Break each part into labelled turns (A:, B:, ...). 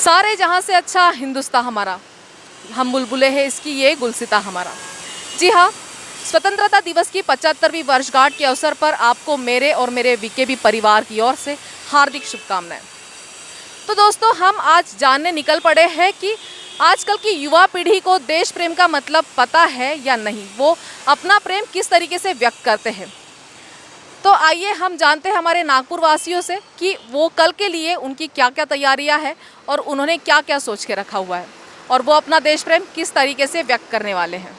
A: सारे जहाँ से अच्छा हिंदुस्तान हमारा, हम बुलबुलें हैं इसकी ये गुलसिता हमारा। जी हाँ, स्वतंत्रता दिवस की 75वीं वर्षगांठ के अवसर पर आपको मेरे और मेरे बीकेबी परिवार की ओर से हार्दिक शुभकामनाएं। तो दोस्तों, हम आज जानने निकल पड़े हैं कि आजकल की युवा पीढ़ी को देश प्रेम का मतलब पता है या नहीं, वो अपना प्रेम किस तरीके से व्यक्त करते हैं। तो आइए हम जानते हैं हमारे नागपुर वासियों से कि वो कल के लिए उनकी क्या क्या तैयारियां हैं और उन्होंने क्या क्या सोच के रखा हुआ है और वो अपना देश प्रेम किस तरीके से व्यक्त करने वाले हैं।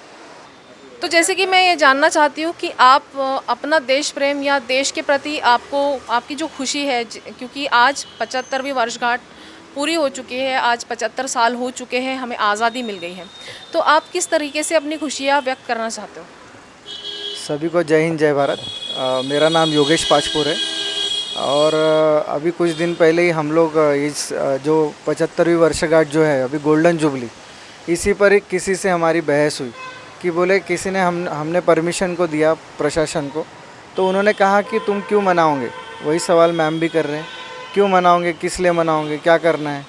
A: तो जैसे कि मैं ये जानना चाहती हूँ कि आप अपना देश प्रेम या देश के प्रति आपको आपकी जो खुशी है, क्योंकि आज 75वीं वर्षगांठ पूरी हो चुकी है, आज 75 साल हो चुके हैं, हमें आज़ादी मिल गई है, तो आप किस तरीके से अपनी खुशियाँ व्यक्त करना चाहते हो?
B: सभी को जय हिंद जय भारत। मेरा नाम योगेश पाचपुर है और अभी कुछ दिन पहले ही हम लोग इस जो 75वीं वर्षगांठ जो है अभी गोल्डन जुबली, इसी पर ही किसी से हमारी बहस हुई कि बोले किसी ने हमने परमिशन को दिया प्रशासन को, तो उन्होंने कहा कि तुम क्यों मनाओगे। वही सवाल मैम भी कर रहे हैं, क्यों मनाओगे, किस लिए मनाओगे, क्या करना है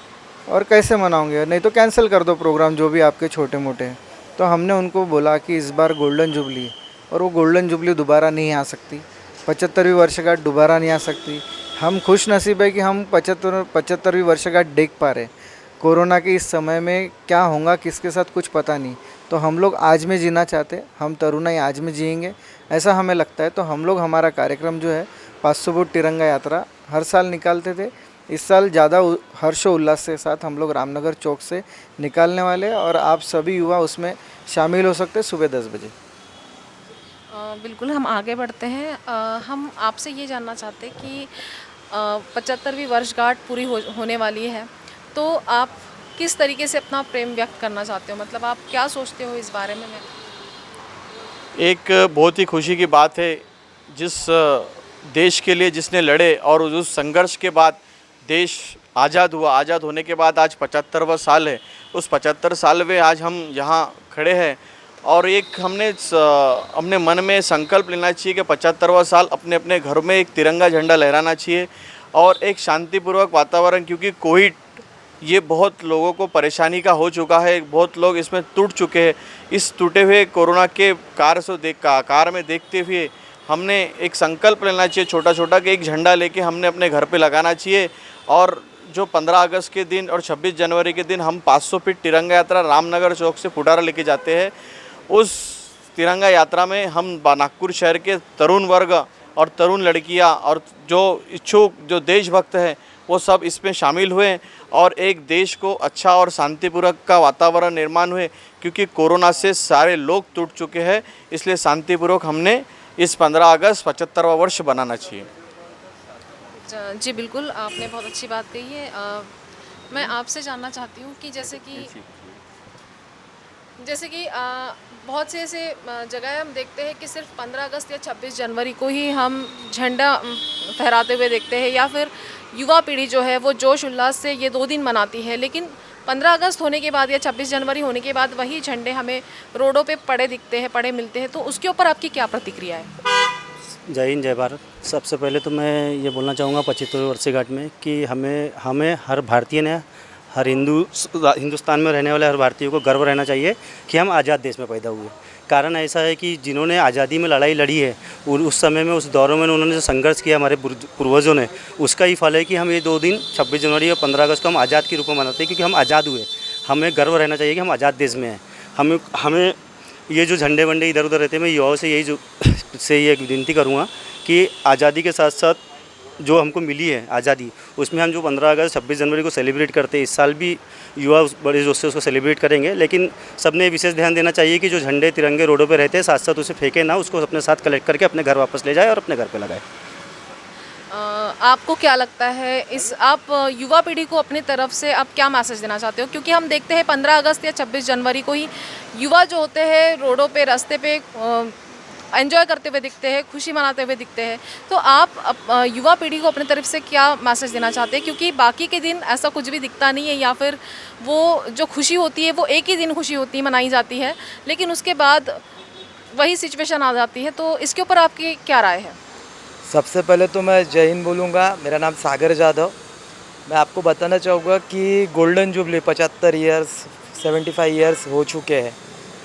B: और कैसे मनाओगे, नहीं तो कैंसिल कर दो प्रोग्राम जो भी आपके छोटे मोटे हैं। तो हमने उनको बोला कि इस बार गोल्डन जुबली है और वो गोल्डन जुबली दोबारा नहीं आ सकती, 75वीं वर्षगांठ दोबारा नहीं आ सकती। हम खुश नसीब है कि हम 75वीं वर्षगांठ देख पा रहे। कोरोना के इस समय में क्या होगा किसके साथ कुछ पता नहीं, तो हम लोग आज में जीना चाहते, हम तरुणाई आज में जिएंगे ऐसा हमें लगता है। तो हम लोग हमारा कार्यक्रम जो है 500 फुट तिरंगा यात्रा हर साल निकालते थे, इस साल ज़्यादा हर्षोल्लास के साथ हम लोग रामनगर चौक से निकालने वाले हैं और आप सभी युवा उसमें शामिल हो सकते हैं सुबह 10 बजे।
A: बिल्कुल, हम आगे बढ़ते हैं। हम आपसे ये जानना चाहते हैं कि 75वीं वर्षगांठ पूरी होने वाली है, तो आप किस तरीके से अपना प्रेम व्यक्त करना चाहते हो, मतलब आप क्या सोचते हो इस बारे में?
C: एक बहुत ही खुशी की बात है, जिस देश के लिए जिसने लड़े और उस संघर्ष के बाद देश आज़ाद हुआ, आज़ाद होने के बाद आज 75वां साल है। उस 75 साल में आज हम यहाँ खड़े हैं और एक हमने मन में संकल्प लेना चाहिए कि 75वां साल अपने अपने घर में एक तिरंगा झंडा लहराना चाहिए और एक शांतिपूर्वक वातावरण, क्योंकि कोविड ये बहुत लोगों को परेशानी का हो चुका है, बहुत लोग इसमें टूट चुके हैं। इस टूटे हुए कोरोना के कार में देखते हुए हमने एक संकल्प लेना चाहिए छोटा छोटा कि एक झंडा लेके हमने अपने घर पे लगाना चाहिए। और जो 15 अगस्त के दिन और 26 जनवरी के दिन हम 500 फीट तिरंगा यात्रा रामनगर चौक से फुटारा लेके जाते हैं, उस तिरंगा यात्रा में हम नागपुर शहर के तरुण वर्ग और तरुण लड़कियां और जो इच्छुक जो देशभक्त हैं वो सब इसमें शामिल हुए और एक देश को अच्छा और शांतिपूर्वक का वातावरण निर्माण हुए, क्योंकि कोरोना से सारे लोग टूट चुके हैं। इसलिए शांतिपूर्वक हमने इस 15 अगस्त 75वां वर्ष बनाना चाहिए।
A: जी बिल्कुल, आपने बहुत अच्छी बात कही है। मैं आपसे जानना चाहती हूँ कि जैसे कि बहुत से ऐसे जगह हम देखते हैं कि सिर्फ 15 अगस्त या 26 जनवरी को ही हम झंडा फहराते हुए देखते हैं, या फिर युवा पीढ़ी जो है वो जोश उल्लास से ये 2 दिन मनाती है, लेकिन 15 अगस्त होने के बाद या 26 जनवरी होने के बाद वही झंडे हमें रोडों पे पड़े दिखते हैं, पड़े मिलते हैं। तो उसके ऊपर आपकी क्या प्रतिक्रिया है?
D: जय हिंद जय भारत। सबसे पहले तो मैं ये बोलना चाहूँगा 75वीं वर्षगांठ में कि हमें हर भारतीय ने, हर हिंदुस्तान में रहने वाले हर भारतीय को गर्व रहना चाहिए कि हम आज़ाद देश में पैदा हुए। कारण ऐसा है कि जिन्होंने आज़ादी में लड़ाई लड़ी है उस समय में, उस दौरों में उन्होंने जो संघर्ष किया हमारे पूर्वजों ने, उसका ही फल है कि हम ये 2 दिन 26 जनवरी और 15 अगस्त को हम आज़ाद के रूप में मनाते हैं, क्योंकि हम आज़ाद हुए। हमें गर्व रहना चाहिए कि हम आज़ाद देश में हैं। हमें ये जो झंडे वंडे इधर उधर रहते हैं, मैं युवाओं से ये विनती करूँगा कि आज़ादी के साथ साथ जो हमको मिली है आज़ादी, उसमें हम जो 15 अगस्त 26 जनवरी को सेलिब्रेट करते हैं, इस साल भी युवा बड़े जोश से उसको सेलिब्रेट करेंगे। लेकिन सबने विशेष ध्यान देना चाहिए कि जो झंडे तिरंगे रोडों पे रहते हैं साथ साथ उसे फेंके ना, उसको अपने साथ कलेक्ट करके अपने घर वापस ले जाए और अपने घर पे लगाए।
A: आपको क्या लगता है आप युवा पीढ़ी को अपनी तरफ से आप क्या मैसेज देना चाहते हो? क्योंकि हम देखते हैं 15 अगस्त या 26 जनवरी को ही युवा जो होते हैं रोडों पे, रास्ते पे एंजॉय करते हुए दिखते हैं, खुशी मनाते हुए दिखते हैं। तो आप युवा पीढ़ी को अपनी तरफ से क्या मैसेज देना चाहते हैं? क्योंकि बाकी के दिन ऐसा कुछ भी दिखता नहीं है, या फिर वो जो खुशी होती है वो एक ही दिन खुशी होती है, मनाई जाती है, लेकिन उसके बाद वही सिचुएशन आ जाती है। तो इसके ऊपर आपकी क्या राय है?
B: सबसे पहले तो मैं जय हिंद बोलूँगा। मेरा नाम सागर जाधव
E: मैं आपको बताना चाहूँगा कि गोल्डन जुबली 75 ईयर्स 75 ईयर्स हो चुके हैं।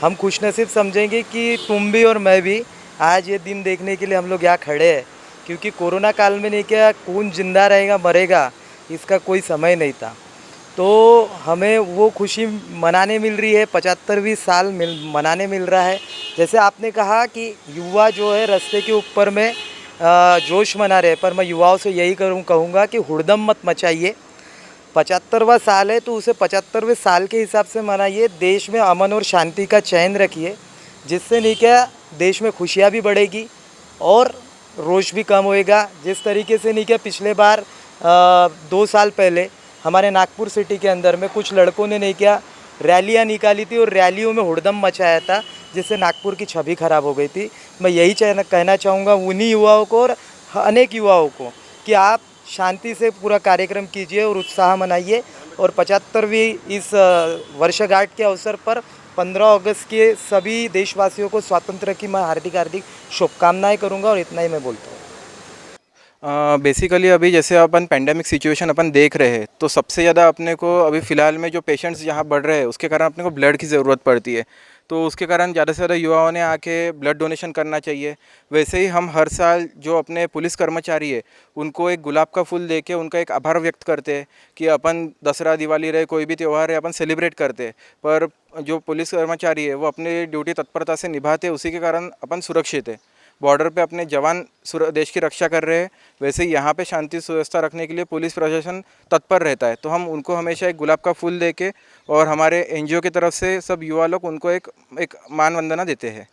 E: हम खुशनसीब समझेंगे कि तुम भी और मैं भी आज ये दिन देखने के लिए हम लोग यहाँ खड़े हैं, क्योंकि कोरोना काल में नहीं क्या कौन जिंदा रहेगा मरेगा इसका कोई समय नहीं था। तो हमें वो खुशी मनाने मिल रही है, 75वीं साल मनाने मिल रहा है। जैसे आपने कहा कि युवा जो है रास्ते के ऊपर में जोश मना रहे हैं, पर मैं युवाओं से यही कहूँगा कि हुड़दम मत मचाइए। 75वां साल है तो उसे 75वें साल के हिसाब से मनाइए। देश में अमन और शांति का चयन रखिए, जिससे नहीं क्या देश में खुशियाँ भी बढ़ेगी और रोष भी कम होएगा। जिस तरीके से नहीं क्या पिछले बार 2 साल पहले हमारे नागपुर सिटी के अंदर में कुछ लड़कों ने नहीं क्या रैलियां निकाली थी और रैलियों में हुड़दम मचाया था, जिससे नागपुर की छवि खराब हो गई थी। मैं यही कहना चाहूँगा उन्हीं युवाओं को और अनेक युवाओं को कि आप शांति से पूरा कार्यक्रम कीजिए और उत्साह मनाइए। और 75वीं इस वर्षगांठ के अवसर पर 15 अगस्त के सभी देशवासियों को स्वातंत्र्य की मैं हार्दिक हार्दिक शुभकामनाएं करूंगा और इतना ही मैं बोलता हूँ।
F: बेसिकली अभी जैसे अपन पेंडेमिक सिचुएशन अपन देख रहे हैं, तो सबसे ज़्यादा अपने को अभी फ़िलहाल में जो पेशेंट्स यहाँ बढ़ रहे हैं उसके कारण अपने को ब्लड की ज़रूरत पड़ती है। तो उसके कारण ज़्यादा से ज़्यादा युवाओं ने आके ब्लड डोनेशन करना चाहिए। वैसे ही हम हर साल जो अपने पुलिस कर्मचारी है उनको एक गुलाब का फूल देके उनका एक आभार व्यक्त करते हैं कि अपन दसरा दिवाली रहे कोई भी त्यौहार है अपन सेलिब्रेट करते हैं, पर जो पुलिस कर्मचारी है वो अपनी ड्यूटी तत्परता से निभाते हैं, उसी के कारण अपन सुरक्षित है। बॉर्डर पे अपने जवान देश की रक्षा कर रहे हैं, वैसे ही यहाँ पे शांति सुव्यवस्था रखने के लिए पुलिस प्रशासन तत्पर रहता है। तो हम उनको हमेशा एक गुलाब का फूल देके और हमारे एनजीओ की तरफ से सब युवा लोग उनको एक मान वंदना देते हैं।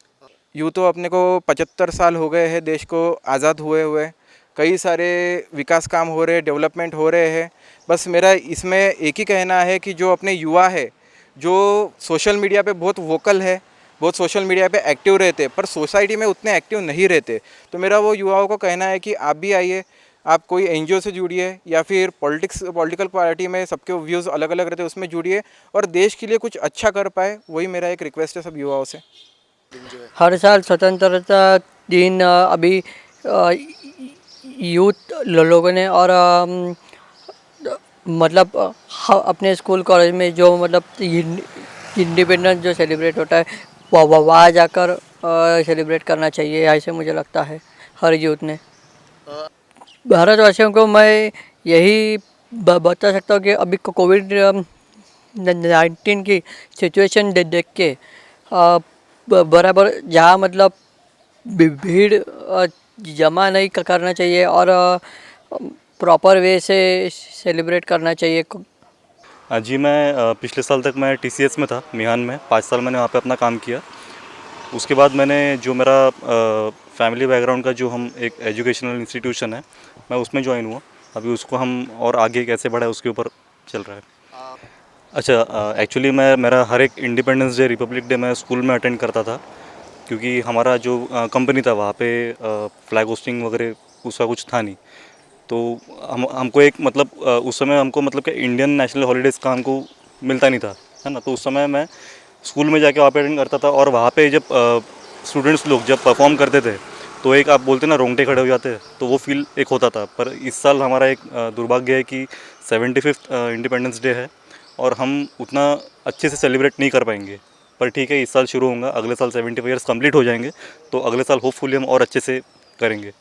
F: यूँ तो अपने को 75 साल हो गए हैं देश को आज़ाद हुए कई सारे विकास काम हो रहे, डेवलपमेंट हो रहे हैं। बस मेरा इसमें एक ही कहना है कि जो अपने युवा है जो सोशल मीडिया पे बहुत वोकल है, बहुत सोशल मीडिया पे एक्टिव रहते पर सोसाइटी में उतने एक्टिव नहीं रहते, तो मेरा वो युवाओं को कहना है कि आप भी आइए, आप कोई एनजीओ से जुड़िए या फिर पॉलिटिकल पार्टी में सबके व्यूज़ अलग अलग रहते हैं उसमें जुड़िए और देश के लिए कुछ अच्छा कर पाए। वही मेरा एक रिक्वेस्ट है सब युवाओं से।
G: हर साल स्वतंत्रता दिन अभी यूथ लोगों ने और मतलब अपने स्कूल कॉलेज में जो मतलब इंडिपेंडेंस जो सेलिब्रेट होता है वहाँ जाकर सेलिब्रेट करना चाहिए, ऐसे मुझे लगता है हर यूथ ने। भारतवासियों को मैं यही बता सकता हूँ कि अभी कोविड-19 की सिचुएशन देख के बराबर जहाँ मतलब भीड़ जमा नहीं करना चाहिए और प्रॉपर वे से सेलिब्रेट करना चाहिए।
D: जी, मैं पिछले साल तक मैं TCS में था, मिहान में 5 साल मैंने वहाँ पे अपना काम किया। उसके बाद मैंने जो मेरा फैमिली बैकग्राउंड का जो हम एक एजुकेशनल इंस्टीट्यूशन है मैं उसमें ज्वाइन हुआ। अभी उसको हम और आगे कैसे बढ़ाए उसके ऊपर चल रहा है। अच्छा, एक्चुअली मेरा हर एक इंडिपेंडेंस डे, रिपब्लिक डे मैं स्कूल में अटेंड करता था, क्योंकि हमारा जो कंपनी था वहाँ पे फ्लैग होस्टिंग वगैरह उसका कुछ था नहीं। तो हमको एक मतलब उस समय हमको मतलब कि इंडियन नेशनल हॉलीडेज़ का हमको मिलता नहीं था, है ना। तो उस समय मैं स्कूल में जाके वहाँ पे अटेंड करता था और वहाँ पे जब स्टूडेंट्स लोग जब परफॉर्म करते थे तो एक आप बोलते ना रोंगटे खड़े हो जाते, तो वो फील एक होता था। पर इस साल हमारा एक दुर्भाग्य है कि 75th इंडिपेंडेंस डे है और हम उतना अच्छे से सेलिब्रेट नहीं कर पाएंगे। पर ठीक है, इस साल शुरू होगा, अगले साल 75 ईयर्स कंप्लीट हो जाएंगे, तो अगले साल होपफुली हम और अच्छे से करेंगे।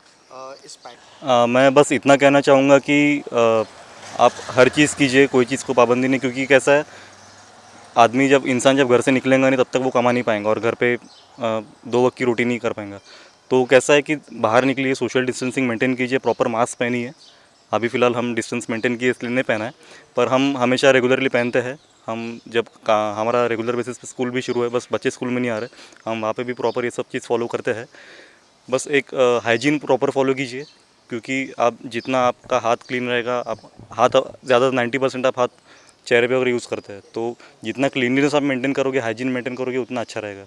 D: मैं बस इतना कहना चाहूँगा कि आप हर चीज़ कीजिए, कोई चीज़ को पाबंदी नहीं, क्योंकि कैसा है इंसान जब घर से निकलेगा नहीं तब तक वो कमा नहीं पाएंगा और घर पे 2 वक्त की रोटी नहीं कर पाएंगा। तो कैसा है कि बाहर निकलिए, सोशल डिस्टेंसिंग मेंटेन कीजिए, प्रॉपर मास्क पहनिए। अभी फ़िलहाल हम डिस्टेंस मेंटेन किए इसलिए नहीं पहना है, पर हम हमेशा रेगुलरली पहनते हैं। हम जब हमारा रेगुलर बेसिस पे स्कूल भी शुरू है, बस बच्चे स्कूल में नहीं आ रहे, हम वहाँ पे भी प्रॉपर ये सब चीज़ फॉलो करते हैं। बस एक हाइजीन प्रॉपर फॉलो कीजिए, क्योंकि आप जितना आपका हाथ क्लीन रहेगा, आप हाथ ज़्यादा 90% आप हाथ चेहरे पे अगर यूज़ करते हैं, तो जितना क्लीनलीनेस आप मेंटेन करोगे, हाइजीन मेंटेन करोगे, उतना अच्छा रहेगा।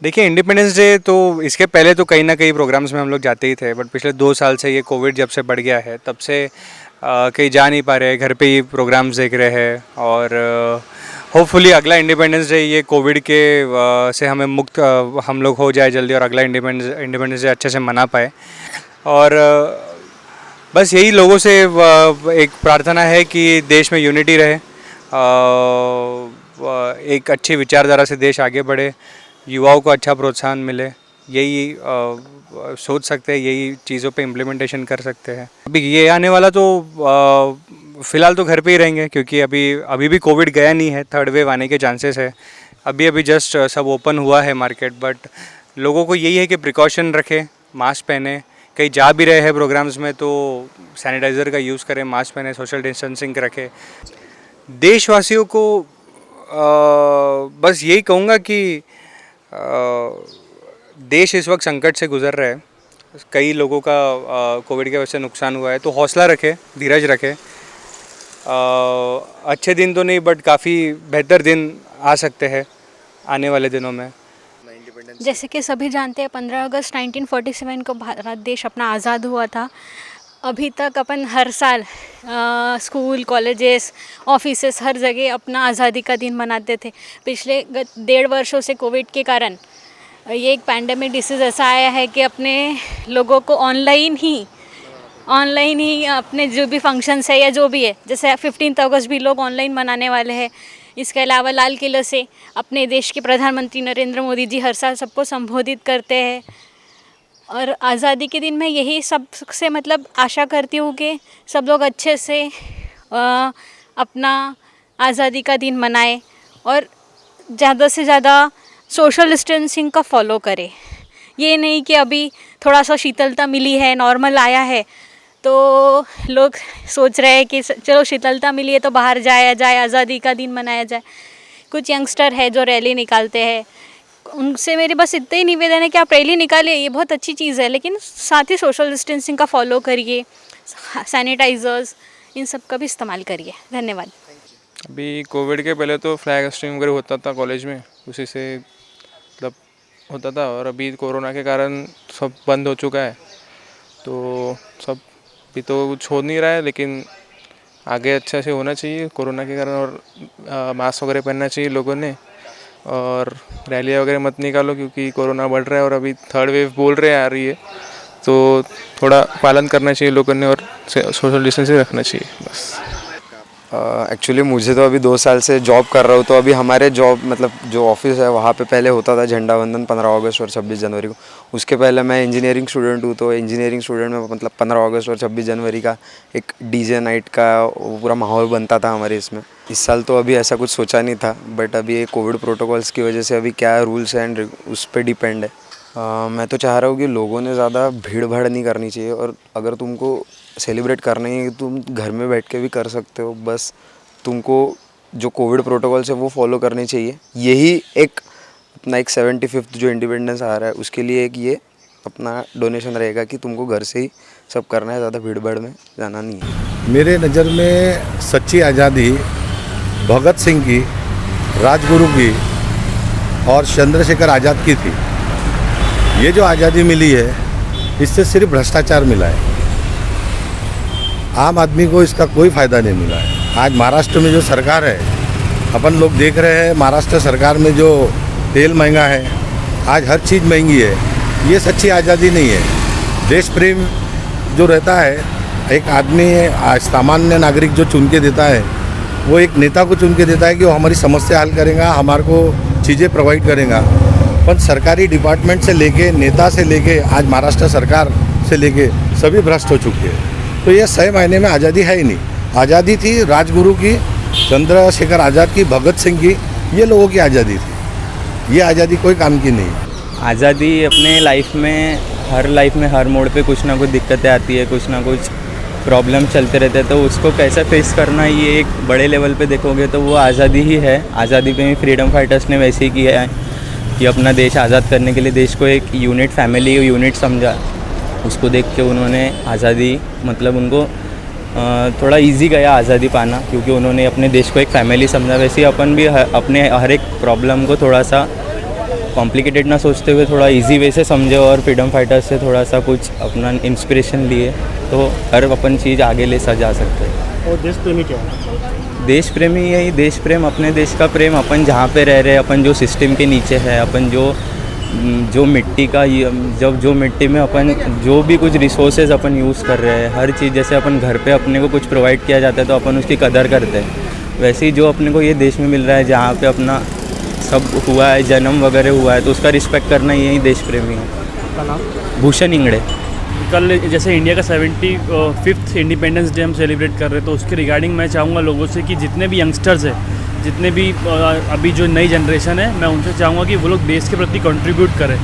F: देखिए, इंडिपेंडेंस डे तो इसके पहले तो कहीं ना कहीं प्रोग्राम्स में हम लोग जाते ही थे, बट पिछले 2 साल से ये कोविड जब से बढ़ गया है तब से कहीं जा नहीं पा रहे, घर पे ही प्रोग्राम्स देख रहे हैं। और होपफुली अगला इंडिपेंडेंस डे ये कोविड के से हमें मुक्त हम लोग हो जाए जल्दी और अगला इंडिपेंडेंस डे अच्छे से मना पाए। और
H: बस यही लोगों से एक प्रार्थना है कि देश में यूनिटी रहे, एक अच्छी विचारधारा से देश आगे बढ़े, युवाओं को अच्छा प्रोत्साहन मिले, यही सोच सकते हैं, यही चीज़ों पे इम्प्लीमेंटेशन कर सकते हैं। अभी ये आने वाला तो फ़िलहाल तो घर पे ही रहेंगे, क्योंकि अभी भी कोविड गया नहीं है, थर्ड वेव आने के चांसेस है। अभी जस्ट सब ओपन हुआ है मार्केट, बट लोगों को यही है कि प्रिकॉशन रखें, मास्क पहने, कहीं जा भी रहे हैं प्रोग्राम्स में तो सैनिटाइज़र का यूज़ करें, मास्क पहने, सोशल डिस्टेंसिंग रखें। देशवासियों को बस यही कहूँगा कि देश इस वक्त संकट से गुजर रहा है, कई लोगों का कोविड की वजह से नुकसान हुआ है, तो हौसला रखें, धीरज रखें। अच्छे दिन तो नहीं, बट काफ़ी बेहतर दिन आ सकते हैं आने वाले दिनों में।
I: जैसे कि सभी जानते हैं 15 अगस्त 1947 को भारत देश अपना आज़ाद हुआ था। अभी तक अपन हर साल स्कूल, कॉलेजेस, ऑफिसेस, हर जगह अपना आज़ादी का दिन मनाते थे। पिछले 1.5 वर्षों से कोविड के कारण ये एक पैंडेमिक डिसीज़ ऐसा आया है कि अपने लोगों को ऑनलाइन ही अपने जो भी फंक्शंस है या जो भी है, जैसे 15 अगस्त भी लोग ऑनलाइन मनाने वाले हैं। इसके अलावा लाल किले से अपने देश के प्रधानमंत्री नरेंद्र मोदी जी हर साल सबको संबोधित करते हैं। और आज़ादी के दिन मैं यही सबसे मतलब आशा करती हूँ कि सब लोग अच्छे से अपना आज़ादी का दिन मनाएं और ज़्यादा से ज़्यादा सोशल डिस्टेंसिंग का फॉलो करें। ये नहीं कि अभी थोड़ा सा शीतलता मिली है, नॉर्मल आया है, तो लोग सोच रहे हैं कि चलो शीतलता मिली है तो बाहर जाया जाए, आज़ादी का दिन मनाया जाए। कुछ यंगस्टर है जो रैली निकालते हैं, उनसे मेरी बस इतना ही निवेदन है कि आप रैली निकालिए, ये बहुत अच्छी चीज़ है, लेकिन साथ ही सोशल डिस्टेंसिंग का फॉलो करिए, सैनिटाइज़र्स इन सब का भी इस्तेमाल करिए। धन्यवाद।
F: अभी कोविड के पहले तो फ्लैग स्ट्रीम वगैरह होता था कॉलेज में, उसी से मतलब होता था, और अभी कोरोना के कारण सब बंद हो चुका है, तो सब अभी तो कुछ हो नहीं रहा है, लेकिन आगे अच्छा से होना चाहिए कोरोना के कारण। और मास्क वगैरह पहनना चाहिए लोगों ने, और रैलियाँ वगैरह मत निकालो क्योंकि कोरोना बढ़ रहा है और अभी थर्ड वेव बोल रहे आ रही है, तो थोड़ा पालन करना चाहिए लोगों ने और सोशल डिस्टेंसिंग रखना चाहिए बस।
J: एक्चुअली मुझे तो अभी 2 साल से जॉब कर रहा हूँ, तो अभी हमारे जॉब मतलब जो ऑफिस है वहाँ पे पहले होता था झंडा वंदन 15 अगस्त और 26 जनवरी को। उसके पहले मैं इंजीनियरिंग स्टूडेंट हूँ, तो इंजीनियरिंग स्टूडेंट में मतलब 15 अगस्त और 26 जनवरी का एक डीजे नाइट का पूरा माहौल बनता था हमारे इसमें। इस साल तो अभी ऐसा कुछ सोचा नहीं था, बट अभी ये कोविड प्रोटोकॉल्स की वजह से अभी क्या रूल्स एंड उस पर डिपेंड है। मैं तो चाह रहा हूँ कि लोगों ने ज़्यादा भीड़ भाड़ नहीं करनी चाहिए, और अगर तुमको सेलिब्रेट करना ही है तुम घर में बैठ के भी कर सकते हो, बस तुमको जो कोविड प्रोटोकॉल्स है वो फॉलो करने चाहिए। यही एक अपना एक 75th जो इंडिपेंडेंस आ रहा है उसके लिए एक ये अपना डोनेशन रहेगा कि तुमको घर से ही सब करना है, ज़्यादा भीड़ भाड़ में जाना नहीं है।
K: मेरे नज़र में सच्ची आज़ादी भगत सिंह की, राजगुरु की और चंद्रशेखर आज़ाद की थी। ये जो आज़ादी मिली है इससे सिर्फ भ्रष्टाचार मिला है, आम आदमी को इसका कोई फ़ायदा नहीं मिला है। आज महाराष्ट्र में जो सरकार है, अपन लोग देख रहे हैं महाराष्ट्र सरकार में जो तेल महंगा है, आज हर चीज़ महंगी है, ये सच्ची आज़ादी नहीं है। देश प्रेम जो रहता है, एक आदमी सामान्य नागरिक जो चुन के देता है, वो एक नेता को चुन के देता है कि वो हमारी समस्या हल करेगा, हमारे को चीज़ें प्रोवाइड करेगा। पर सरकारी डिपार्टमेंट से लेके, नेता से लेके, आज महाराष्ट्र सरकार से लेके सभी भ्रष्ट हो चुके हैं। तो ये सही मायने में आज़ादी है ही नहीं। आज़ादी थी राजगुरु की, चंद्रशेखर आज़ाद की, भगत सिंह की, ये लोगों की आज़ादी थी। ये आज़ादी कोई काम की नहीं।
L: आज़ादी अपने लाइफ में हर मोड़ पे कुछ ना कुछ दिक्कतें आती है, कुछ ना कुछ प्रॉब्लम चलते रहते हैं, तो उसको कैसे फेस करना, ये एक बड़े लेवल पे देखोगे तो वो आज़ादी ही है। आज़ादी पे भी फ्रीडम फाइटर्स ने वैसे ही किया है कि अपना देश आज़ाद करने के लिए देश को एक यूनिट, फैमिली यूनिट समझा। उसको देख के उन्होंने आज़ादी मतलब उनको थोड़ा इजी गया आज़ादी पाना, क्योंकि उन्होंने अपने देश को एक फैमिली समझा। वैसे ही अपन भी अपने हर एक प्रॉब्लम को थोड़ा सा कॉम्प्लिकेटेड ना सोचते हुए थोड़ा इजी वे से समझे और फ्रीडम फाइटर्स से थोड़ा सा कुछ अपना इंस्पिरेशन लिए, तो हर अपन चीज़ आगे ले जा सकते हैं।
D: और देश प्रेमी क्या है?
L: देश प्रेमी यही देश प्रेम, अपने देश का प्रेम, अपन जहाँ पे रह रहे हैं, अपन जो सिस्टम के नीचे है, अपन जो जो मिट्टी का जब जो मिट्टी में अपन जो भी कुछ रिसोर्सेज अपन यूज़ कर रहे हैं, हर चीज़ जैसे अपन घर पे अपने को कुछ प्रोवाइड किया जाता है तो अपन उसकी कदर करते हैं, वैसे ही जो अपने को ये देश में मिल रहा है जहाँ पे अपना सब हुआ है, जन्म वगैरह हुआ है, तो उसका रिस्पेक्ट करना यही देश प्रेमी है।
D: आपका नाम?
L: भूषण इंगड़े।
M: कल जैसे इंडिया का 75th इंडिपेंडेंस डे हम सेलिब्रेट कर रहे हैं, तो उसके रिगार्डिंग मैं चाहूँगा लोगों से कि जितने भी यंगस्टर्स हैं, जितने भी अभी जो नई जनरेशन है, मैं उनसे चाहूँगा कि वो लोग देश के प्रति कंट्रीब्यूट करें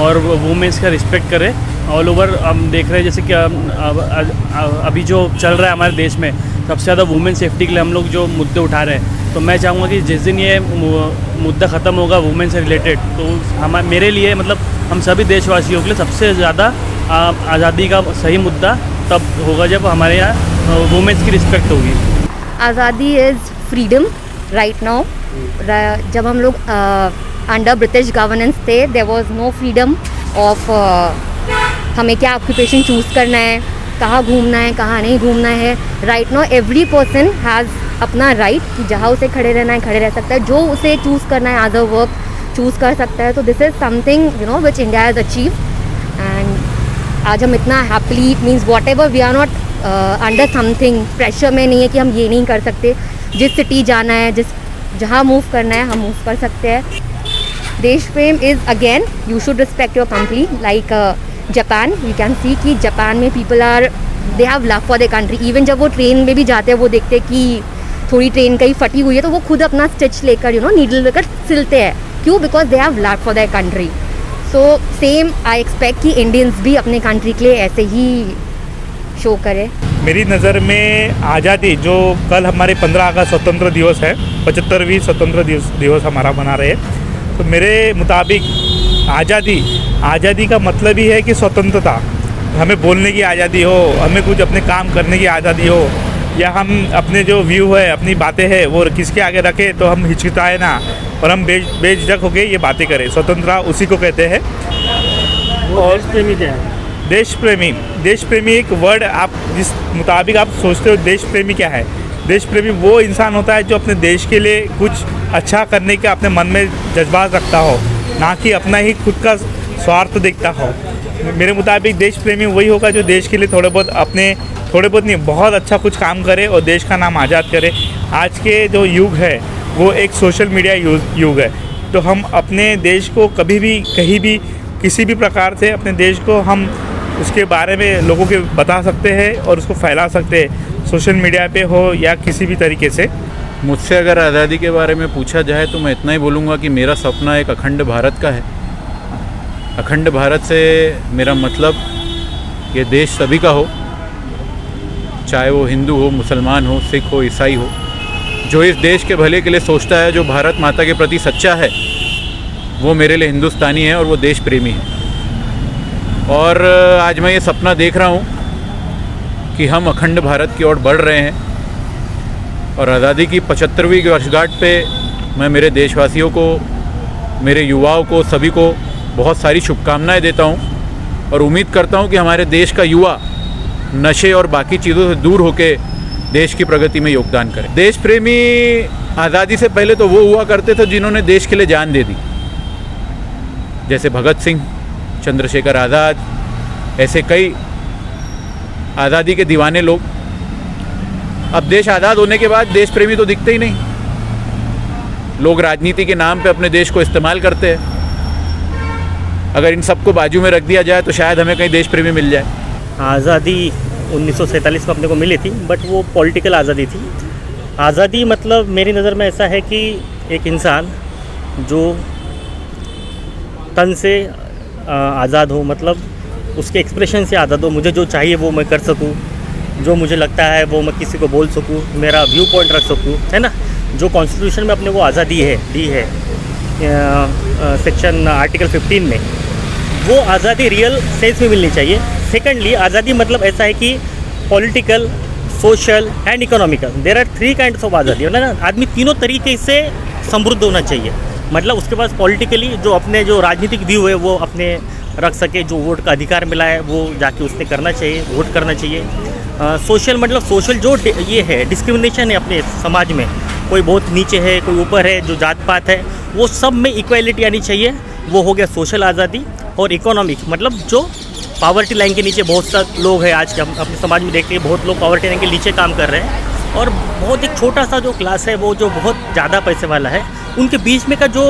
M: और वुमेन्स का रिस्पेक्ट करें। ऑल ओवर हम देख रहे हैं जैसे कि अभी जो चल रहा है हमारे देश में, सबसे ज़्यादा वुमेन सेफ्टी के लिए हम लोग जो मुद्दे उठा रहे हैं, तो मैं चाहूँगा कि जिस दिन ये मुद्दा ख़त्म होगा वुमेन से रिलेटेड, तो मेरे लिए मतलब हम सभी देशवासियों के लिए सबसे ज़्यादा आज़ादी का सही मुद्दा तब होगा जब हमारे यहाँ वुमेन्स की रिस्पेक्ट होगी।
N: आज़ादी इज़ फ्रीडम राइट नाउ। जब हम लोग अंडर ब्रिटिश गवर्नेंस थे, there was no freedom of हमें क्या ऑक्यूपेशन चूज़ करना है, कहाँ घूमना है, कहाँ नहीं घूमना है। Right now every person has अपना राइट कि जहाँ उसे खड़े रहना है खड़े रह सकता है, जो उसे चूज़ करना है एज अ वर्क चूज़ कर सकता है। तो this is something which India has achieve, and आज हम इतना happily, it means whatever we are not under something pressure में नहीं है कि हम ये नहीं कर सकते। जिस सिटी जाना है, जहाँ मूव करना है हम मूव कर सकते हैं। देश प्रेम is again you should respect your country. Like Japan, you can see कि जापान में people are they have love for their country. Even जब वो ट्रेन में भी जाते हैं, वो देखते हैं कि थोड़ी ट्रेन कहीं फटी हुई है तो वो खुद अपना स्टिच लेकर नीडल लेकर सिलते हैं। क्यों? Because they have love for their country. So same I expect कि इंडियंस भी अपने कंट्री के लिए ऐसे ही शो करें।
O: मेरी नज़र में आज़ादी, जो कल हमारे 15 अगस्त स्वतंत्र दिवस है, 75वीं स्वतंत्र दिवस हमारा मना रहे हैं, तो मेरे मुताबिक आज़ादी का मतलब ही है कि स्वतंत्रता। हमें बोलने की आज़ादी हो, हमें कुछ अपने काम करने की आज़ादी हो, या हम अपने जो व्यू है, अपनी बातें हैं वो किसके आगे रखें तो हम हिचकिचाए ना और हम बेझिझक होके ये बातें करें। स्वतंत्रता उसी को कहते हैं। और
M: देश प्रेमी क्या है?
O: देश प्रेमी एक वर्ड आप जिस मुताबिक आप सोचते हो देश प्रेमी क्या है, देश प्रेमी वो इंसान होता है जो अपने देश के लिए कुछ अच्छा करने का अपने मन में जज्बात रखता हो, ना कि अपना ही खुद का स्वार्थ देखता हो। मेरे मुताबिक देश प्रेमी वही होगा जो देश के लिए थोड़े बहुत नहीं बहुत अच्छा कुछ काम करे और देश का नाम आज़ाद करे। आज के जो युग है वो एक सोशल मीडिया युग है, तो हम अपने देश को कभी भी कहीं भी किसी भी प्रकार से अपने देश को हम उसके बारे में लोगों के बता सकते हैं और उसको फैला सकते हैं, सोशल मीडिया पे हो या किसी भी तरीके से।
C: मुझसे अगर आज़ादी के बारे में पूछा जाए तो मैं इतना ही बोलूँगा कि मेरा सपना एक अखंड भारत का है। अखंड भारत से मेरा मतलब ये देश सभी का हो, चाहे वो हिंदू हो, मुसलमान हो, सिख हो, ईसाई हो। जो इस देश के भले के लिए सोचता है, जो भारत माता के प्रति सच्चा है, वो मेरे लिए हिंदुस्तानी है और वो देश प्रेमी है। और आज मैं ये सपना देख रहा हूँ कि हम अखंड भारत की ओर बढ़ रहे हैं और आज़ादी की 75वीं वर्षगांठ पे मैं मेरे देशवासियों को, मेरे युवाओं को, सभी को बहुत सारी शुभकामनाएं देता हूँ और उम्मीद करता हूँ कि हमारे देश का युवा नशे और बाकी चीज़ों से दूर होकर देश की प्रगति में योगदान करें। देश प्रेमी आज़ादी से पहले तो वो हुआ करते थे जिन्होंने देश के लिए जान दे दी, जैसे भगत सिंह, चंद्रशेखर आज़ाद, ऐसे कई आज़ादी के दीवाने लोग। अब देश आज़ाद होने के बाद देश प्रेमी तो दिखते ही नहीं। लोग राजनीति के नाम पे अपने देश को इस्तेमाल करते हैं। अगर इन सबको बाजू में रख दिया जाए तो शायद हमें कहीं देश प्रेमी मिल जाए।
D: आज़ादी 1947 में अपने को मिली थी, बट वो पॉलिटिकल आज़ादी थी। आज़ादी मतलब मेरी नज़र में ऐसा है कि एक इंसान जो तन से आज़ाद हो, मतलब उसके एक्सप्रेशन से आज़ाद हो। मुझे जो चाहिए वो मैं कर सकूँ, जो मुझे लगता है वो मैं किसी को बोल सकूँ, मेरा व्यू पॉइंट रख सकूँ, है ना। जो कॉन्स्टिट्यूशन में अपने को आज़ादी दी है सेक्शन आर्टिकल 15 में, वो आज़ादी रियल सेंस में मिलनी चाहिए। सेकेंडली, आज़ादी मतलब ऐसा है कि political, social and economical, there are 3 kinds of आज़ादी, है ना। आदमी तीनों तरीके से समृद्ध होना चाहिए। मतलब उसके पास पॉलिटिकली जो अपने जो राजनीतिक व्यू है वो अपने रख सके, जो वोट का अधिकार मिला है वो जाके उसने करना चाहिए, वोट करना चाहिए। सोशल मतलब सोशल जो ये है डिस्क्रिमिनेशन है अपने समाज में, कोई बहुत नीचे है, कोई ऊपर है, जो जात पात है, वो सब में इक्वालिटी आनी चाहिए।
P: वो हो गया सोशल आज़ादी और इकोनॉमिक, मतलब जो पावर्टी लाइन के नीचे बहुत सारे लोग हैं आज के हम अपने समाज में देखते हैं, बहुत लोग पावर्टी लाइन के नीचे काम कर रहे हैं और बहुत एक छोटा सा जो क्लास है वो जो बहुत ज़्यादा पैसे वाला है, उनके बीच में का जो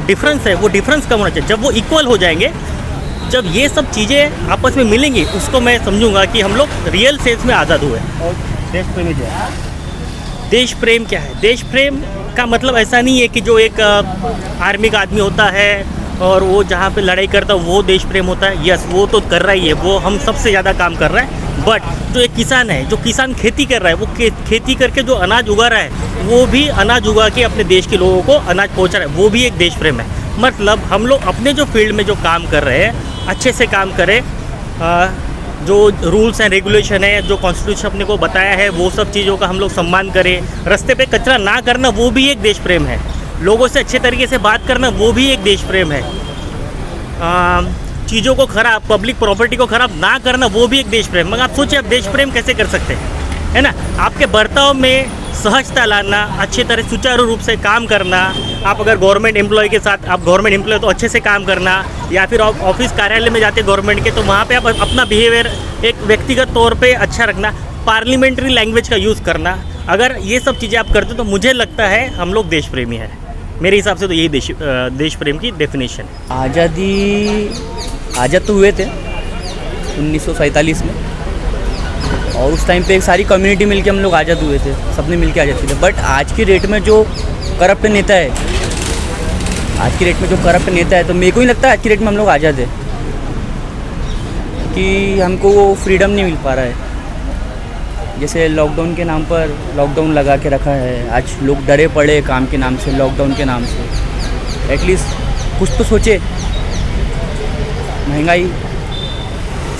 P: डिफरेंस है वो डिफरेंस कम होना चाहिए। जब वो इक्वल हो जाएंगे, जब ये सब चीज़ें आपस में मिलेंगी, उसको मैं समझूंगा कि हम लोग रियल सेंस में आज़ाद हुए। और देश प्रेम क्या है? देश प्रेम क्या है? देश प्रेम का मतलब ऐसा नहीं है कि जो एक आर्मी का आदमी होता है और वो जहाँ पे लड़ाई करता है वो देश प्रेम होता है। यस, वो तो कर रहा ही है, वो हम सबसे ज़्यादा काम कर रहा है। बट जो एक किसान है, जो किसान खेती कर रहा है, वो खेती करके जो अनाज उगा रहा है, वो भी अनाज उगा के अपने देश के लोगों को अनाज पहुँचा रहा है, वो भी एक देश प्रेम है। मतलब हम लोग अपने जो फील्ड में जो काम कर रहे हैं अच्छे से काम करें, जो रूल्स एंड रेगुलेशन है, जो कॉन्स्टिट्यूशन अपने को बताया है, वो सब चीज़ों का हम लोग सम्मान करें। रास्ते पे कचरा ना करना वो भी एक देश प्रेम है। लोगों से अच्छे तरीके से बात करना वो भी एक देश प्रेम है। चीज़ों को ख़राब, पब्लिक प्रॉपर्टी को ख़राब ना करना वो भी एक देश प्रेम। मगर आप सोचिए आप देश प्रेम कैसे कर सकते हैं, है ना? आपके बर्ताव में सहजता लाना, अच्छे तरह सुचारू रूप से काम करना। आप अगर गवर्नमेंट एम्प्लॉय के साथ, आप गवर्नमेंट एम्प्लॉय तो अच्छे से काम करना, या फिर आप ऑफिस कार्यालय में जाते गवर्नमेंट के तो वहाँ पे आप अपना बिहेवियर एक व्यक्तिगत तौर पे अच्छा रखना, पार्लियामेंट्री लैंग्वेज का यूज़ करना। अगर ये सब चीज़ें आप करते तो मुझे लगता है हम लोग देश प्रेमी हैं। मेरे हिसाब से तो यही देश प्रेम की डेफिनेशन है।
L: आज़ाद तो हुए थे 1947 में, और उस टाइम पे एक सारी कम्युनिटी मिलके हम लोग आज़ाद हुए थे, सबने मिलके आज़ाद हुए थे। बट आज की डेट में जो करप्ट नेता है, तो मेरे को ही लगता है आज की डेट में हम लोग आज़ाद है, कि हमको वो फ्रीडम नहीं मिल पा रहा है। जैसे लॉकडाउन के नाम पर लॉकडाउन लगा के रखा है, आज लोग डरे पड़े काम के नाम से, लॉकडाउन के नाम से। एटलीस्ट कुछ तो सोचे। महंगाई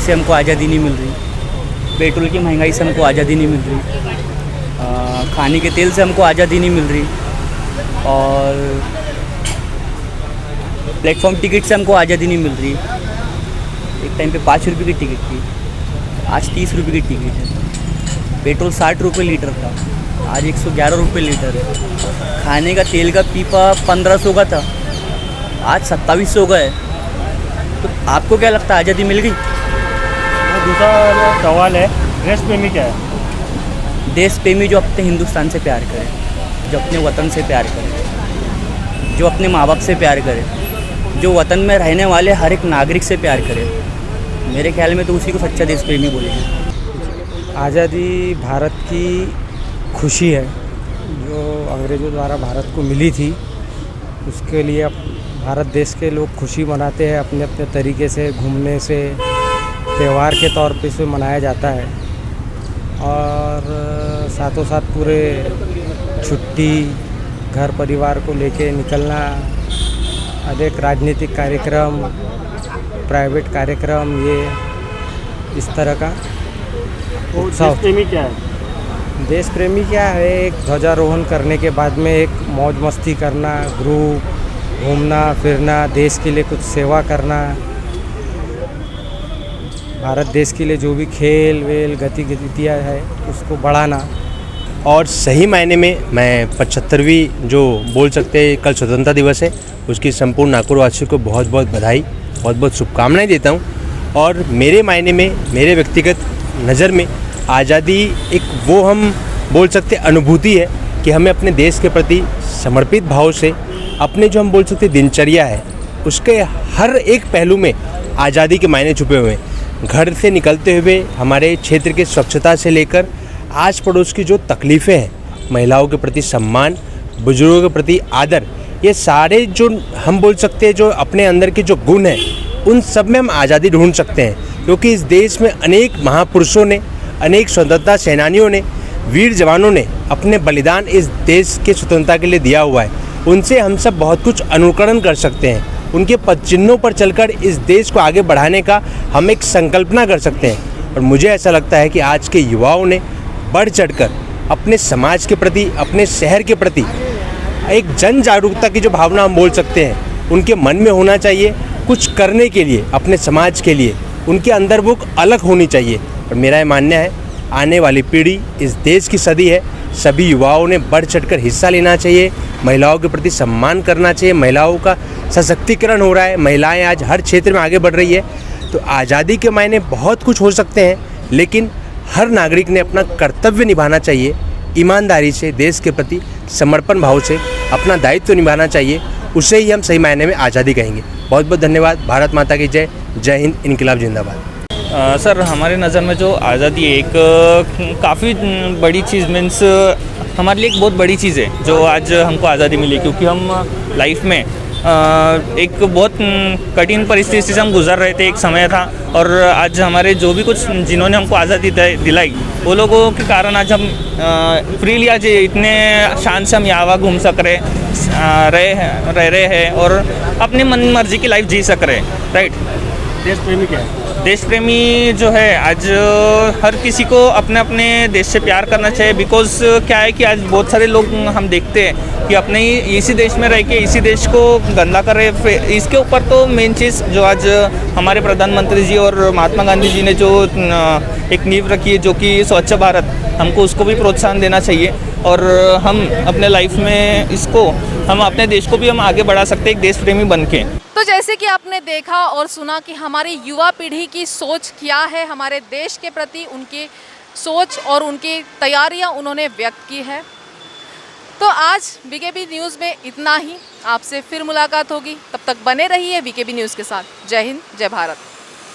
L: से हमको आज़ादी नहीं मिल रही, पेट्रोल की महंगाई से हमको आज़ादी नहीं मिल रही, खाने के तेल से हमको आज़ादी नहीं मिल रही, और प्लेटफॉर्म टिकट से हमको आज़ादी नहीं मिल रही। एक टाइम पे 5 रुपये की टिकट थी, आज 30 रुपये की टिकट है। पेट्रोल 60 रुपये लीटर था, आज 111 रुपये लीटर है। खाने का तेल का पीपा 1500 का था, आज 2700 का है। तो आपको क्या लगता है आज़ादी मिल गई?
M: दूसरा सवाल है, देश प्रेमी क्या है?
L: देश प्रेमी जो अपने हिंदुस्तान से प्यार करे, जो अपने वतन से प्यार करे, जो अपने माँ बाप से प्यार करे, जो वतन में रहने वाले हर एक नागरिक से प्यार करे। मेरे ख्याल में तो उसी को सच्चा देश प्रेमी बोलेंगे।
Q: आज़ादी भारत की खुशी है, जो अंग्रेज़ों द्वारा भारत को मिली थी। उसके लिए अब भारत देश के लोग खुशी मनाते हैं अपने अपने तरीके से, घूमने से, त्यौहार के तौर पे इसे मनाया जाता है। और साथों साथ पूरे छुट्टी, घर परिवार को लेके निकलना, अनेक राजनीतिक कार्यक्रम, प्राइवेट कार्यक्रम, ये इस तरह का उत्सव।
M: देश प्रेमी क्या है?
Q: देश प्रेमी क्या है? एक ध्वजारोहण करने के बाद में एक मौज मस्ती करना, ग्रुप घूमना फिरना, देश के लिए कुछ सेवा करना, भारत देश के लिए जो भी खेल वेल गतिविधियाँ है उसको बढ़ाना।
R: और सही मायने में मैं 75वीं जो बोल सकते हैं कल स्वतंत्रता दिवस है, उसकी संपूर्ण नागपुरवासियों को बहुत बहुत बधाई, बहुत बहुत शुभकामनाएं देता हूं। और मेरे मायने में, मेरे व्यक्तिगत नज़र में आज़ादी एक वो हम बोल सकते अनुभूति है कि हमें अपने देश के प्रति समर्पित भाव से अपने जो हम बोल सकते दिनचर्या है उसके हर एक पहलू में आज़ादी के मायने छुपे हुए हैं। घर से निकलते हुए हमारे क्षेत्र की स्वच्छता से लेकर आस पड़ोस की जो तकलीफ़ें हैं, महिलाओं के प्रति सम्मान, बुजुर्गों के प्रति आदर, ये सारे जो हम बोल सकते हैं जो अपने अंदर के जो गुण हैं, उन सब में हम आज़ादी ढूंढ सकते हैं। क्योंकि इस देश में अनेक महापुरुषों ने, अनेक स्वतंत्रता सेनानियों ने, वीर जवानों ने अपने बलिदान इस देश के स्वतंत्रता के लिए दिया हुआ है। उनसे हम सब बहुत कुछ अनुकरण कर सकते हैं। उनके पद चिन्हों पर चलकर इस देश को आगे बढ़ाने का हम एक संकल्पना कर सकते हैं। और मुझे ऐसा लगता है कि आज के युवाओं ने बढ़ चढ़कर अपने समाज के प्रति, अपने शहर के प्रति एक जन जागरूकता की जो भावना हम बोल सकते हैं उनके मन में होना चाहिए। कुछ करने के लिए, अपने समाज के लिए उनके अंदर वो अलग होनी चाहिए। और मेरा ये मानना है आने वाली पीढ़ी इस देश की सदी है। सभी युवाओं ने बढ़ चढ़कर हिस्सा लेना चाहिए, महिलाओं के प्रति सम्मान करना चाहिए। महिलाओं का सशक्तिकरण हो रहा है, महिलाएं आज हर क्षेत्र में आगे बढ़ रही है। तो आज़ादी के मायने बहुत कुछ हो सकते हैं, लेकिन हर नागरिक ने अपना कर्तव्य निभाना चाहिए, ईमानदारी से, देश के प्रति समर्पण भाव से अपना दायित्व निभाना चाहिए। उसे ही हम सही मायने में आज़ादी कहेंगे। बहुत बहुत धन्यवाद। भारत माता की जय। जय हिंद, इनकलाब जिंदाबाद।
L: सर, हमारे नज़र में जो आज़ादी एक काफ़ी बड़ी चीज़ मीन्स हमारे लिए एक बहुत बड़ी चीज़ है जो आज हमको आज़ादी मिली, क्योंकि हम लाइफ में एक बहुत कठिन परिस्थिति से हम गुजर रहे थे, एक समय था, और आज हमारे जो भी कुछ जिन्होंने हमको आज़ादी दिलाई वो लोगों के कारण आज हम फ्रीली आज इतने शान से हम यहाँ घूम सक रहे हैं और अपनी मन मर्जी की लाइफ जी सक रहे हैं। राइट।
D: देश प्रेमी क्या है?
L: देश प्रेमी जो है आज हर किसी को अपने अपने देश से प्यार करना चाहिए। बिकॉज क्या है कि आज बहुत सारे लोग हम देखते हैं कि अपने ही इसी देश में रह के इसी देश को गंदा कर रहे हैं। इसके ऊपर तो मेन चीज़ जो आज हमारे प्रधानमंत्री जी और महात्मा गांधी जी ने जो एक नींव रखी है, जो कि स्वच्छ भारत, हमको उसको भी प्रोत्साहन देना चाहिए और हम अपने लाइफ में इसको हम अपने देश को भी हम आगे बढ़ा सकते हैं एक देश प्रेमी बन के।
A: तो जैसे कि आपने देखा और सुना कि हमारी युवा पीढ़ी की सोच क्या है हमारे देश के प्रति, उनकी सोच और उनकी तैयारियां उन्होंने व्यक्त की है। तो आज वीकेबी न्यूज़ में इतना ही। आपसे फिर मुलाकात होगी, तब तक बने रहिए वीकेबी न्यूज़ के साथ। जय हिंद, जय भारत।